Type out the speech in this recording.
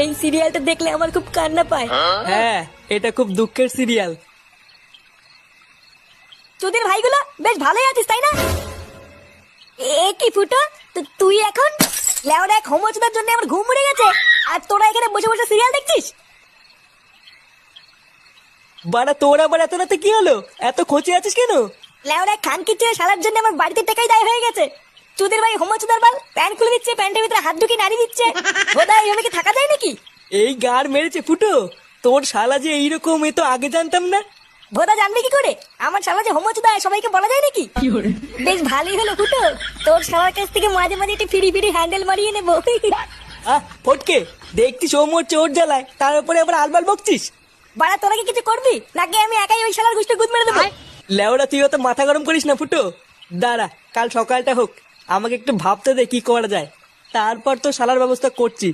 এই সিরিয়ালটা দেখলে আমার খুব কান্না পায়। হ্যাঁ, এটা খুব দুঃখের সিরিয়াল। তোদের ভাইগুলো বেশ ভালোই আছিস তাই না? এ কি ফুটো, তুই এখন লেওরা এক হোমোচোদার জন্য আমার ঘুম উড়ে গেছে, আর তোরা এখানে বসে বসে সিরিয়াল দেখছিস? বাড়া তোর আবার এত রাতে কি হলো? এত খোঁচে আছিস কেন? লেওরা খান কিচ্ছে শালার জন্য আমার বাড়িতে টাকাই দায় হয়ে গেছে। তোদের ভাই হোমোচোদার বাল প্যান্ট খুলে দিচ্ছে, প্যান্টের ভিতরে হাত ঢুকিয়ে নাড়ি দিচ্ছে। খোদা, এইভাবে কি থাকা যায় নাকি? এই গাড় মেরেছে ফুটো, তোর শালা যে এইরকম এ তো আগে জানতাম না। ভোদা জানবে কি করে আমার শালা যে হোমোচোদা সবাইকে বলা যায় নাকি? বেশ ভালোই হলো ফুটো, তোর শালার কাছ থেকে মাঝে মাঝে একটু ফিরি ফিরি হ্যান্ডেল মারিয়ে নেবো। ফটকে, দেখছিস ও মোর চোর জ্বালায়, তার উপরে আবার আলবাল বকছিস। বাড়া তোরা কি কিছু করবি নাকি আমি একাই ওই শালার গুষ্টি গুদ মেরে দেবো? লেওড়া তুই অত মাথা গরম করিস না ফুটো, দাঁড়া কাল সকালটা হোক, আমাকে একটু ভাবতে দে কি করা যায়, তারপর তো শালার ব্যবস্থা করছি।